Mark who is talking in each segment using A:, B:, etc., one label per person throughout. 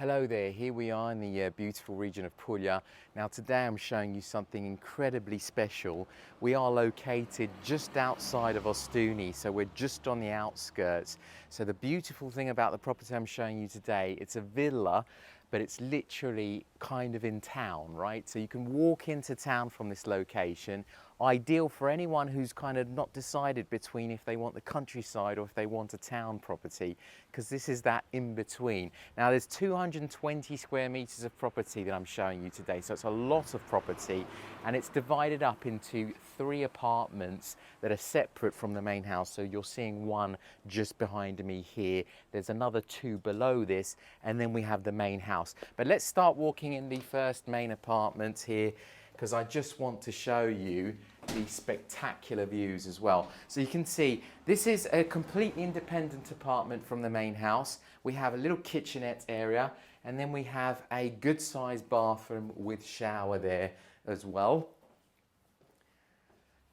A: Hello there, here we are in the beautiful region of Puglia. Now today I'm showing you something incredibly special. We are located just outside of Ostuni, so we're just on the outskirts. So the beautiful thing about the property I'm showing you today, it's a villa, but it's literally kind of in town, right? So you can walk into town from this location. Ideal for anyone who's kind of not decided between if they want the countryside or if they want a town property, because this is that in between. Now there's 220 square meters of property that I'm showing you today, so it's a lot of property, and it's divided up into 3 apartments that are separate from the main house. So you're seeing one just behind me here, there's another 2 below this, and then we have the main house. But let's start walking in the first main apartment here, because I just want to show you the spectacular views as well. So you can see this is a completely independent apartment from the main house. We have a little kitchenette area, and then we have a good sized bathroom with shower there as well.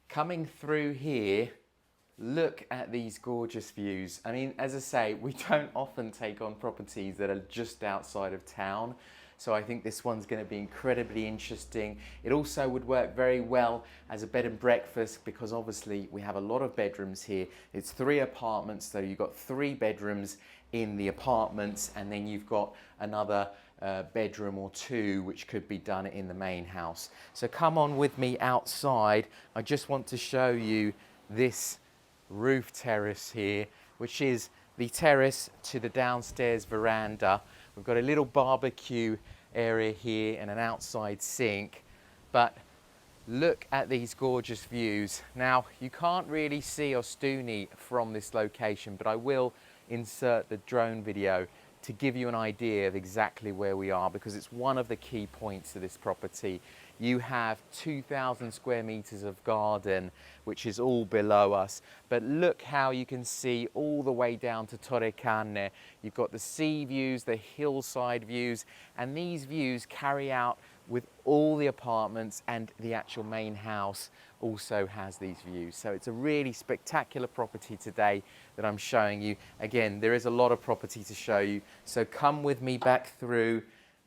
A: Coming through here, look at these gorgeous views. I mean, as I say, we don't often take on properties that are just outside of town. So I think this one's going to be incredibly interesting. It also would work very well as a bed and breakfast, because obviously we have a lot of bedrooms here. It's 3 apartments, so you've got 3 bedrooms in the apartments, and then you've got another bedroom or 2 which could be done in the main house. So come on with me outside. I just want to show you this roof terrace here, which is the terrace to the downstairs veranda. We've got a little barbecue area here and an outside sink, but look at these gorgeous views. Now, you can't really see Ostuni from this location, but I will insert the drone video to give you an idea of exactly where we are, because it's one of the key points of this property. You have 2,000 square meters of garden, which is all below us. But look how you can see all the way down to Torre Canne. You've got the sea views, the hillside views, and these views carry out with all the apartments, and the actual main house also has these views. So it's a really spectacular property today that I'm showing you. Again, there is a lot of property to show you, so come with me back through.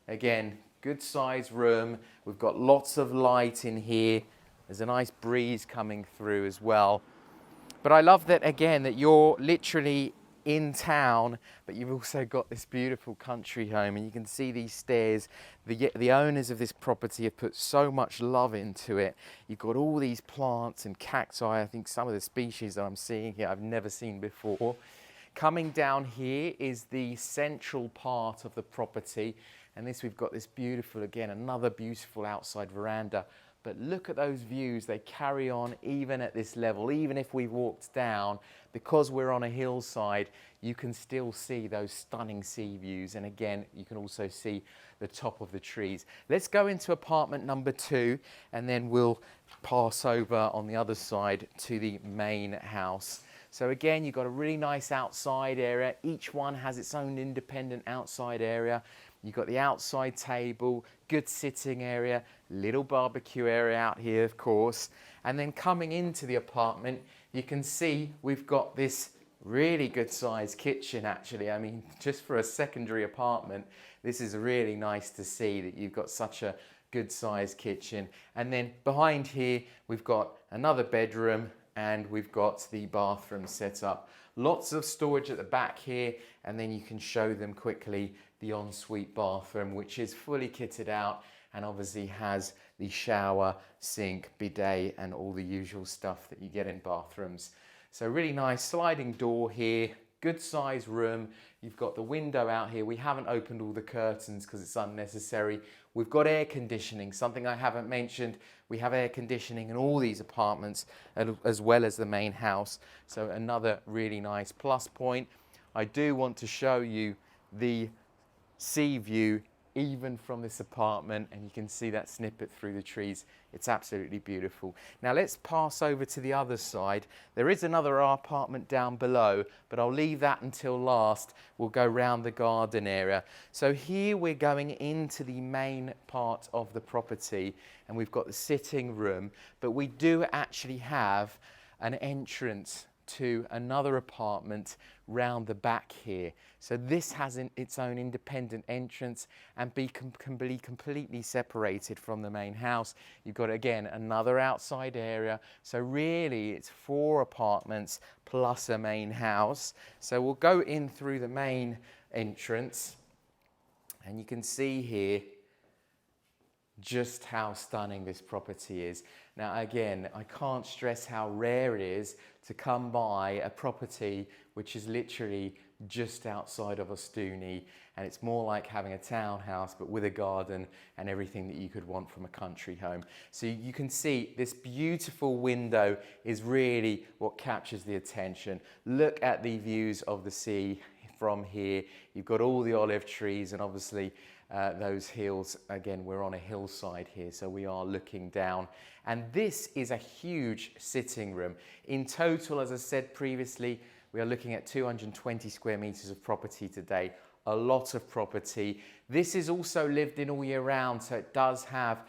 A: Again, good sized room. We've got lots of light in here. There's a nice breeze coming through as well. But I love that, again, that you're literally in town, but you've also got this beautiful country home, and you can see these stairs. The owners of this property have put so much love into it. You've got all these plants and cacti. I think some of the species that I'm seeing here I've never seen before. Coming down here is the central part of the property, and we've got this beautiful, again, another beautiful outside veranda. But look at those views, they carry on even at this level. Even if we walked down, because we're on a hillside, you can still see those stunning sea views. And again, you can also see the top of the trees. Let's go into apartment number 2, and then we'll pass over on the other side to the main house. So again, you've got a really nice outside area. Each one has its own independent outside area. You've got the outside table, good sitting area, little barbecue area out here, of course. And then coming into the apartment, you can see we've got this really good sized kitchen, actually. I mean, just for a secondary apartment, this is really nice to see that you've got such a good sized kitchen. And then behind here, we've got another bedroom, and we've got the bathroom set up. Lots of storage at the back here, and then you can show them quickly the ensuite bathroom, which is fully kitted out and obviously has the shower, sink, bidet, and all the usual stuff that you get in bathrooms. So really nice sliding door here, good size room. You've got the window out here. We haven't opened all the curtains because it's unnecessary. We've got air conditioning, something I haven't mentioned. We have air conditioning in all these apartments, as well as the main house. So another really nice plus point. I do want to show you the sea view even from this apartment, and you can see that snippet through the trees. It's absolutely beautiful. Now let's pass over to the other side. There is another apartment down below, but I'll leave that until last. We'll go round the garden area. So here we're going into the main part of the property, and we've got the sitting room, but we do actually have an entrance to another apartment round the back here. So this has its own independent entrance and can be completely separated from the main house. You've got, again, another outside area. So really it's 4 apartments plus a main house. So we'll go in through the main entrance, and you can see here just how stunning this property is. Now again, I can't stress how rare it is to come by a property which is literally just outside of Ostuni, and it's more like having a townhouse but with a garden and everything that you could want from a country home. So you can see this beautiful window is really what captures the attention. Look at the views of the sea from here. You've got all the olive trees and obviously those hills. Again, we're on a hillside here, so we are looking down. And this is a huge sitting room. In total, as I said previously, we are looking at 220 square meters of property today. A lot of property. This is also lived in all year round, so it does have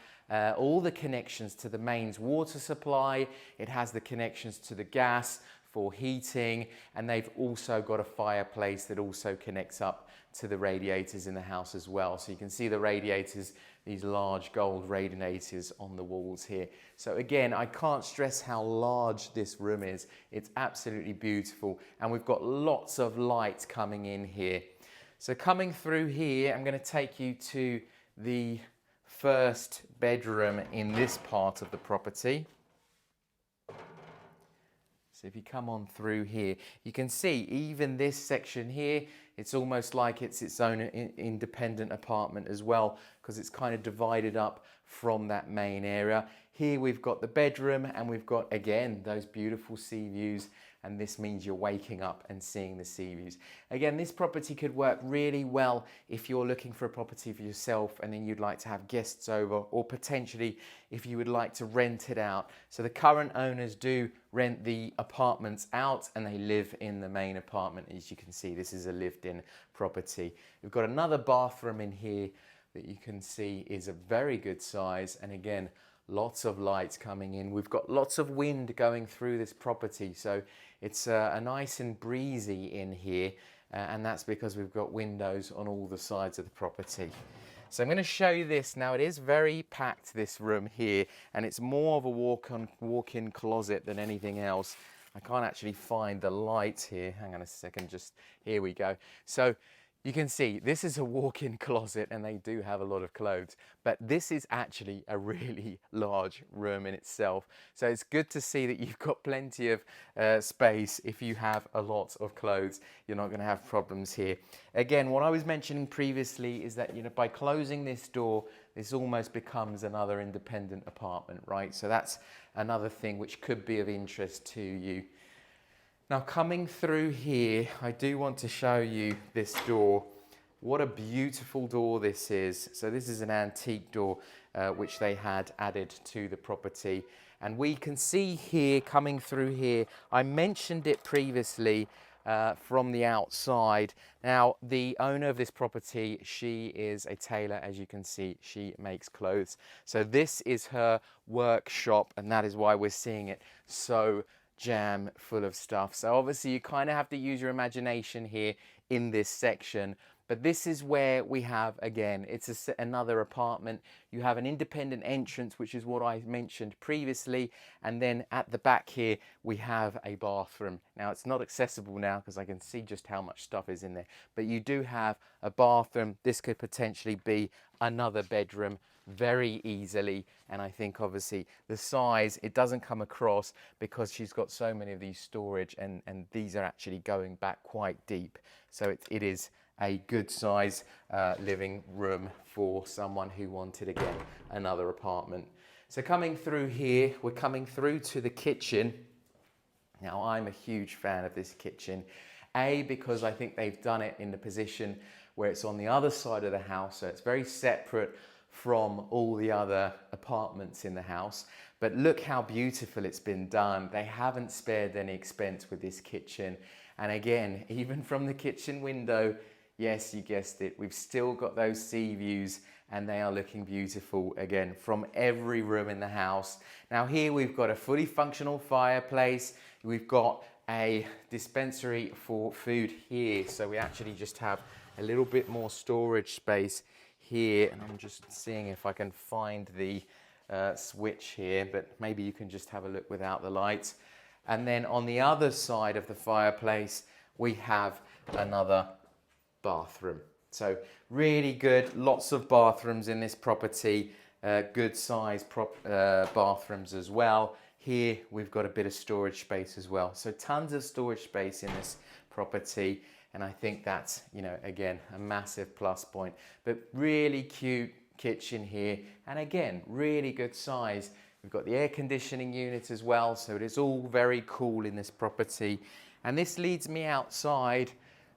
A: all the connections to the mains water supply. It has the connections to the gas for heating, and they've also got a fireplace that also connects up to the radiators in the house as well. So you can see the radiators, these large gold radiators on the walls here. So again, I can't stress how large this room is. It's absolutely beautiful, and we've got lots of light coming in here. So coming through here, I'm going to take you to the first bedroom in this part of the property. So if you come on through here, you can see even this section here, it's almost like it's its own independent apartment as well, because it's kind of divided up from that main area. Here we've got the bedroom, and we've got, again, those beautiful sea views, and this means you're waking up and seeing the sea views. Again, this property could work really well if you're looking for a property for yourself and then you'd like to have guests over, or potentially if you would like to rent it out. So the current owners do rent the apartments out, and they live in the main apartment. As you can see, this is a lived-in property. We've got another bathroom in here that you can see is a very good size, and again, lots of lights coming in. We've got lots of wind going through this property, so it's a nice and breezy in here, and that's because we've got windows on all the sides of the property. So I'm going to show you this. Now, it is very packed, this room here, and it's more of a walk-in closet than anything else. I can't actually find the light here. Hang on a second, just here we go. So you can see this is a walk-in closet, and they do have a lot of clothes, but this is actually a really large room in itself. So it's good to see that you've got plenty of space. If you have a lot of clothes, you're not going to have problems here. Again, what I was mentioning previously is that, you know, by closing this door, this almost becomes another independent apartment, right? So that's another thing which could be of interest to you. Now, coming through here, I do want to show you this door. What a beautiful door this is. So this is an antique door which they had added to the property. And we can see here, coming through here, I mentioned it previously from the outside. Now, the owner of this property, she is a tailor. As you can see, she makes clothes. So this is her workshop, and that is why we're seeing it so jam full of stuff. So obviously you kind of have to use your imagination here in this section, but this is where we have, again, it's another apartment. You have an independent entrance, which is what I mentioned previously, and then at the back here we have a bathroom. Now, it's not accessible now because I can see just how much stuff is in there, but you do have a bathroom. This could potentially be another bedroom very easily, and I think obviously the size, it doesn't come across because she's got so many of these storage, and these are actually going back quite deep, so it is a good size living room for someone who wanted, again, another apartment. So coming through here, we're coming through to the kitchen. Now, I'm a huge fan of this kitchen, because I think they've done it in the position where it's on the other side of the house, so it's very separate from all the other apartments in the house. But look how beautiful it's been done. They haven't spared any expense with this kitchen. And again, even from the kitchen window, yes, you guessed it, we've still got those sea views, and they are looking beautiful, again, from every room in the house. Now, here we've got a fully functional fireplace. We've got a dispensary for food here. So we actually just have a little bit more storage space here, and I'm just seeing if I can find the switch here, but maybe you can just have a look without the lights. And then on the other side of the fireplace, we have another bathroom. So really good, lots of bathrooms in this property, good size bathrooms as well. Here we've got a bit of storage space as well. So tons of storage space in this property. And I think that's, you know, again, a massive plus point. But really cute kitchen here. And again, really good size. We've got the air conditioning unit as well. So it is all very cool in this property. And this leads me outside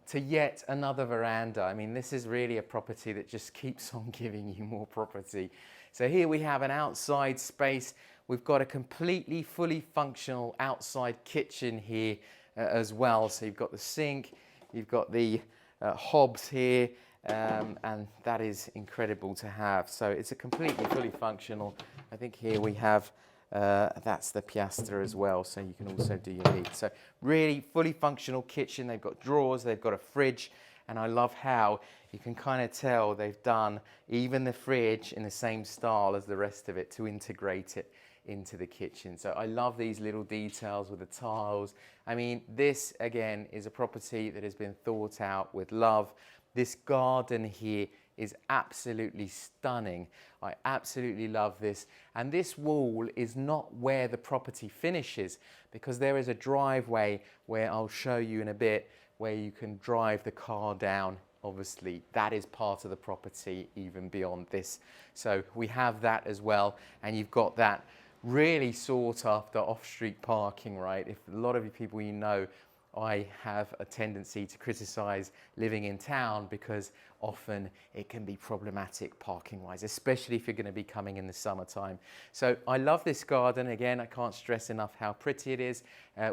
A: to yet another veranda. I mean, this is really a property that just keeps on giving you more property. So here we have an outside space. We've got a completely fully functional outside kitchen here as well. So you've got the sink, you've got the hobs here, and that is incredible to have. So it's a completely fully functional. I think here we have, that's the piastra as well, so you can also do your meat. So really fully functional kitchen. They've got drawers, they've got a fridge, and I love how you can kind of tell they've done even the fridge in the same style as the rest of it to integrate it into the kitchen. So I love these little details with the tiles. I mean, this again is a property that has been thought out with love. This garden here is absolutely stunning. I absolutely love this. And this wall is not where the property finishes, because there is a driveway where I'll show you in a bit where you can drive the car down. Obviously, that is part of the property even beyond this. So we have that as well. And you've got that really sought after off-street parking, right? If a lot of you people you know, I have a tendency to criticize living in town because often it can be problematic parking wise, especially if you're going to be coming in the summertime. So I love this garden. Again, I can't stress enough how pretty it is.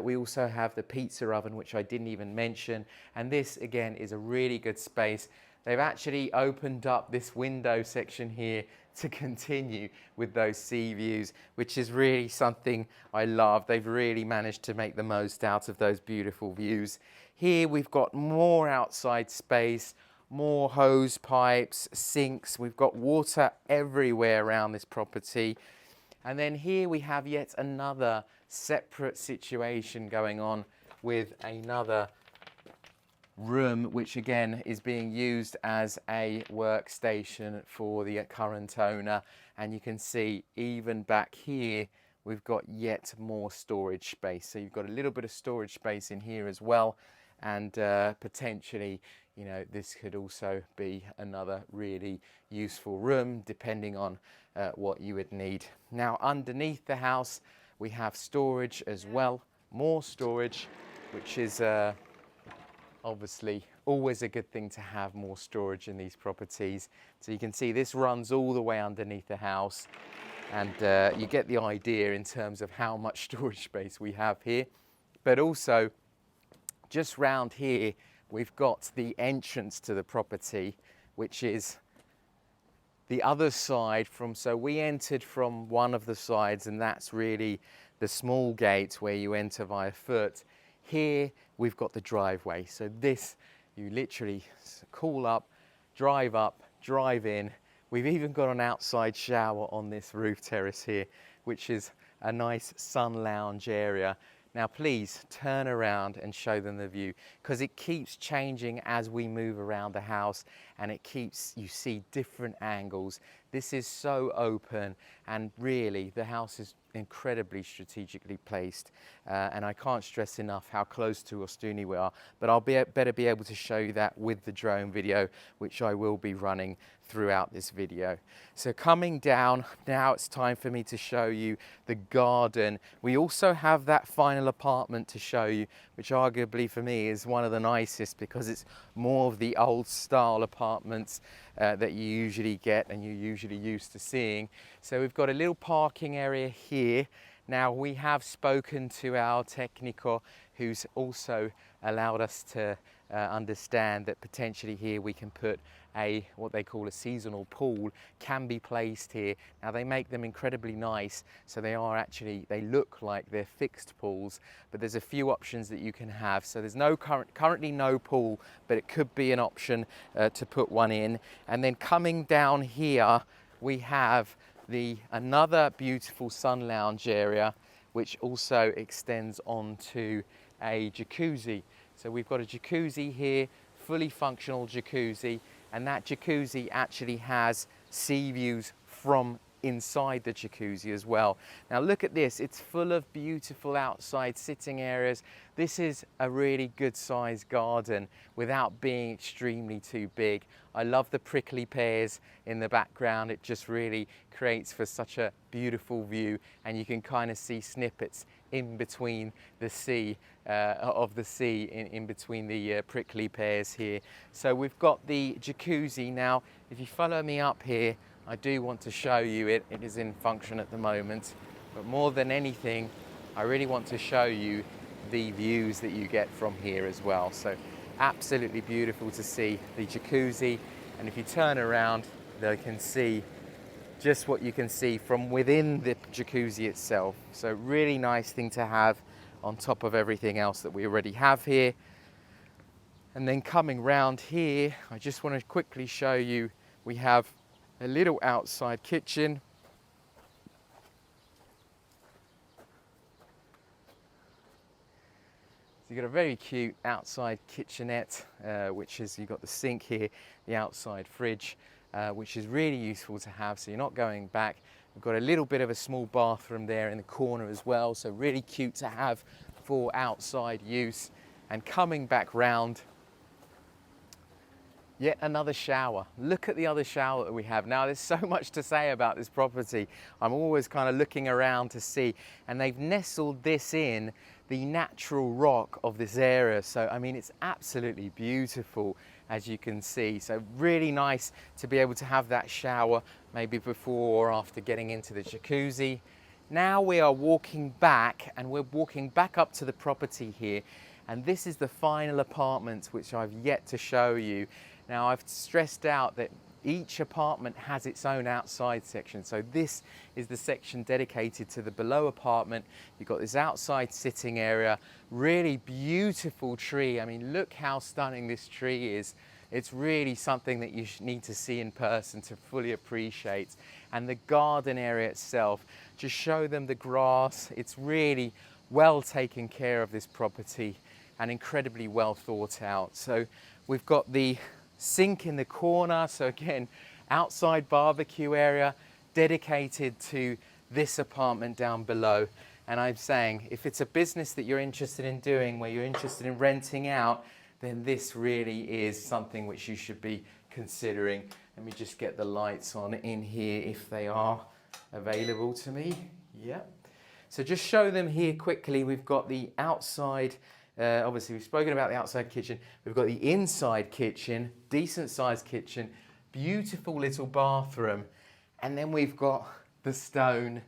A: We also have the pizza oven, which I didn't even mention. And this again is a really good space. They've actually opened up this window section here to continue with those sea views, which is really something I love. They've really managed to make the most out of those beautiful views. Here we've got more outside space, more hose pipes, sinks. We've got water everywhere around this property. And then here we have yet another separate situation going on with another room, which again is being used as a workstation for the current owner. And you can see even back here we've got yet more storage space. So you've got a little bit of storage space in here as well, and potentially, you know, this could also be another really useful room depending on what you would need. Now underneath the house we have storage as well, more storage, which is obviously always a good thing to have more storage in these properties. So you can see this runs all the way underneath the house, and you get the idea in terms of how much storage space we have here. But also just round here we've got the entrance to the property, which is the other side from, so we entered from one of the sides, and that's really the small gate where you enter via foot. Here we've got the driveway, so this you literally call up, drive in. We've even got an outside shower on this roof terrace here, which is a nice sun lounge area. Now please turn around and show them the view, because it keeps changing as we move around the house, and it keeps, you see different angles. This is so open, and really the house is incredibly strategically placed, and I can't stress enough how close to Ostuni we are, but I'll better be able to show you that with the drone video, which I will be running throughout this video. So coming down, now it's time for me to show you the garden. We also have that final apartment to show you, which arguably for me is one of the nicest, because it's more of the old style apartments that you usually get and you're usually used to seeing. So we've got a little parking area here. Now we have spoken to our technico, who's also allowed us to understand that potentially here we can put what they call a seasonal pool can be placed here. Now they make them incredibly nice, so they look like they're fixed pools, but there's a few options that you can have. So there's currently no pool, but it could be an option to put one in. And then coming down here, we have another beautiful sun lounge area, which also extends onto a jacuzzi. So we've got a jacuzzi here, fully functional jacuzzi, and that jacuzzi actually has sea views from inside the jacuzzi as well. Now look at this, it's full of beautiful outside sitting areas. This is a really good sized garden without being extremely too big. I love the prickly pears in the background. It just really creates for such a beautiful view, and you can kind of see snippets in between the sea, in between the prickly pears here. So we've got the jacuzzi. Now if you follow me up here, I do want to show you it. It is in function at the moment, but more than anything, I really want to show you the views that you get from here as well. So absolutely beautiful to see the jacuzzi, and if you turn around, they can see just what you can see from within the jacuzzi itself. So really nice thing to have on top of everything else that we already have here. And then coming round here, I just want to quickly show you, we have a little outside kitchen. So you've got a very cute outside kitchenette, which is, you've got the sink here, the outside fridge, which is really useful to have, so you're not going back. We've got a little bit of a small bathroom there in the corner as well, so really cute to have for outside use. And coming back round, yet another shower. Look at the other shower that we have. Now there's so much to say about this property. I'm always kind of looking around to see, and they've nestled this in the natural rock of this area. So I mean, it's absolutely beautiful, as you can see. So really nice to be able to have that shower maybe before or after getting into the jacuzzi. Now we are walking back, and we're walking back up to the property here, and this is the final apartment which I've yet to show you. Now I've stressed out that each apartment has its own outside section. So this is the section dedicated to the below apartment. You've got this outside sitting area, really beautiful tree. I mean, look how stunning this tree is. It's really something that you need to see in person to fully appreciate. And the garden area itself, just show them the grass. It's really well taken care of, this property, and incredibly well thought out. So we've got the sink in the corner, so again, outside barbecue area dedicated to this apartment down below. And I'm saying, if it's a business that you're interested in doing, where you're interested in renting out, then this really is something which you should be considering. Let me just get the lights on in here if they are available to me. Yep. So just show them here quickly. We've got the outside. Obviously, we've spoken about the outside kitchen. We've got the inside kitchen, decent sized kitchen, beautiful little bathroom. And then we've got the stone.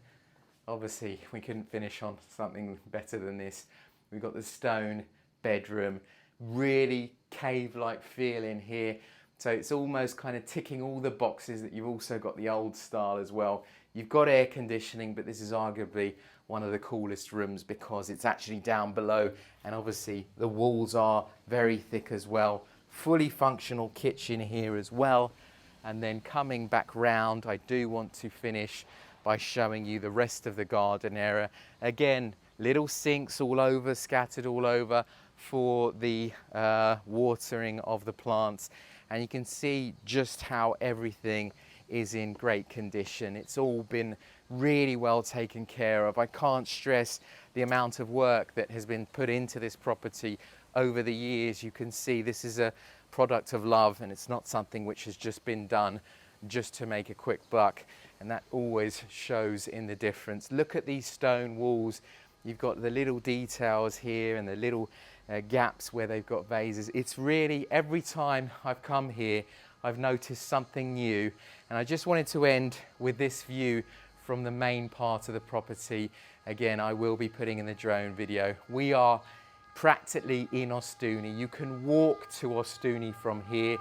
A: Obviously, we couldn't finish on something better than this. We've got the stone bedroom, really cave-like feel in here. So it's almost kind of ticking all the boxes that you've also got the old style as well. You've got air conditioning, but this is arguably one of the coolest rooms because it's actually down below, and obviously the walls are very thick as well. Fully functional kitchen here as well. And then coming back round, I do want to finish by showing you the rest of the garden area. Again, little sinks all over, scattered all over for the watering of the plants. And you can see just how everything is in great condition. It's all been really well taken care of. I can't stress the amount of work that has been put into this property over the years. You can see this is a product of love, and it's not something which has just been done just to make a quick buck, and that always shows in the difference. Look at these stone walls. You've got the little details here and the little gaps where they've got vases. It's really, every time I've come here, I've noticed something new. And I just wanted to end with this view from the main part of the property. Again, I will be putting in the drone video. We are practically in Ostuni. You can walk to Ostuni from here.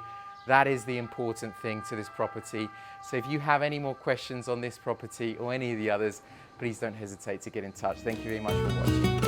A: That is the important thing to this property. So if you have any more questions on this property or any of the others, please don't hesitate to get in touch. Thank you very much for watching.